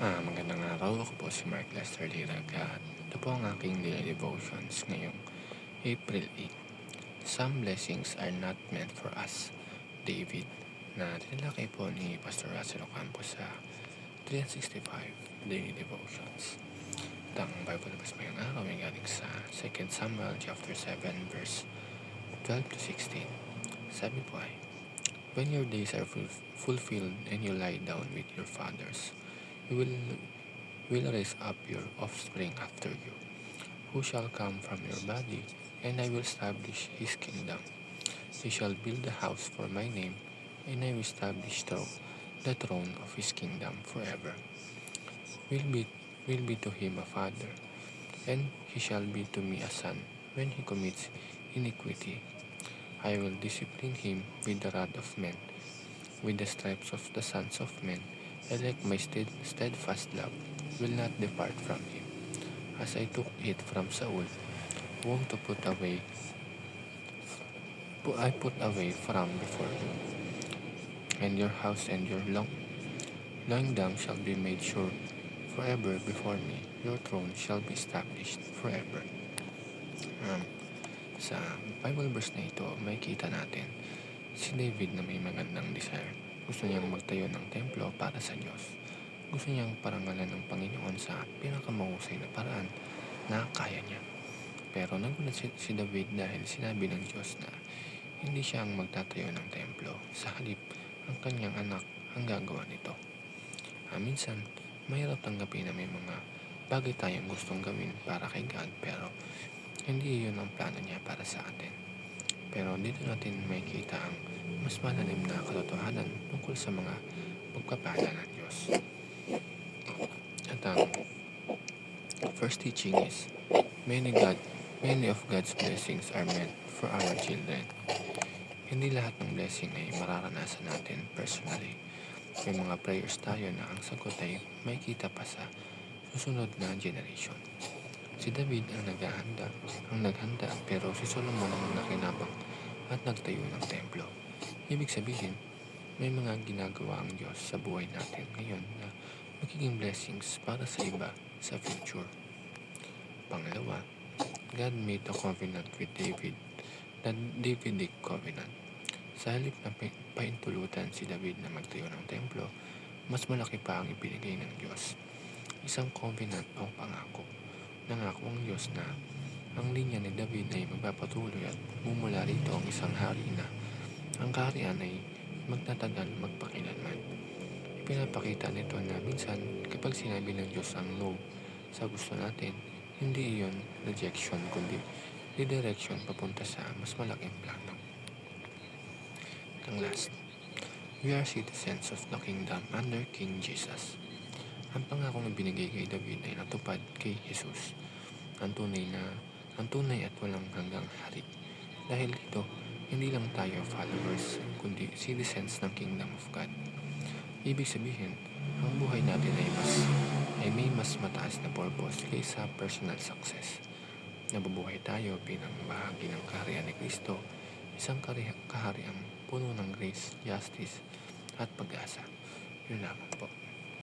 Magandang araw. Ako po si Mark Lester Liraga at ito po ang aking daily devotions ngayong April 8. Some blessings are not meant for us, David, na tinalakay po ni Pastor Russell Ocampo sa 365 Daily Devotions. At ang Bible verse ngayong araw ay galing sa 2 Samuel chapter 7 verse 12 to 16. Sabi po ay, when your days are fulfilled and you lie down with your fathers, you will raise up your offspring after you, who shall come from your body, and I will establish his kingdom. He shall build a house for my name, and I will establish the throne of his kingdom forever. Will be to him a father, and he shall be to me a son when he commits iniquity. I will discipline him with the rod of men, with the stripes of the sons of men, and like my steadfast love will not depart from him, as I took it from Saul, whom I put away from before you. And your house and your long dam shall be made sure forever before me. Your throne shall be established forever. Sa Bible verse na ito, makikita natin si David na may magandang desire. Gusto niyang magtayo ng templo para sa Diyos. Gusto niyang parangalan ng Panginoon sa pinakamahusay na paraan na kaya niya. Pero nagulat si David dahil sinabi ng Diyos na hindi siya ang magtatayo ng templo. Sa halip, ang kanyang anak ang gagawa nito. Minsan, mahirap tanggapin na may mga bagay tayong gustong gawin para kay God, pero hindi iyon ang plano niya para sa atin. Pero dito natin makikita ang mas malalim na katotohanan tungkol sa mga pagpapala ng Diyos. At ang first teaching is, many of God's blessings are meant for our children. Hindi lahat ng blessing ay mararanasan natin personally. May mga prayers tayo na ang sagot ay makikita pa sa susunod na generation. Si David ang naghanda, pero si Solomon ang nakinabang at nagtayo ng templo. Ibig sabihin, may mga ginagawa ang Diyos sa buhay natin ngayon na magiging blessings para sa iba sa future. Pangalawa, God made a covenant with David, the Davidic covenant. Sa halip na paintulutan si David na magtayo ng templo, mas malaki pa ang ibinigay ng Diyos. Isang covenant o pangako. Nangako ang Diyos na ang linya ni David ay magpapatuloy at mumula rito ang isang hari na ang kaharian ay magtatagal magpakilanman. Ipinapakita nito na minsan kapag sinabi ng Diyos ang no sa gusto natin, hindi iyon rejection kundi redirection papunta sa mas malaking plano. Ang last, we are citizens of the kingdom under King Jesus. Ang pangakong ibinigay kay David ay natupad kay Jesus, ang tunay at walang hanggang hari. Dahil dito, hindi lang tayo followers, kundi citizens ng Kingdom of God. Ibig sabihin, ang buhay natin ay may mas mataas na purpose kaysa personal success. Nabubuhay tayo bilang bahagi ng kaharian ni Kristo, isang kahariang puno ng grace, justice, at pag-asa. Yun lamang po.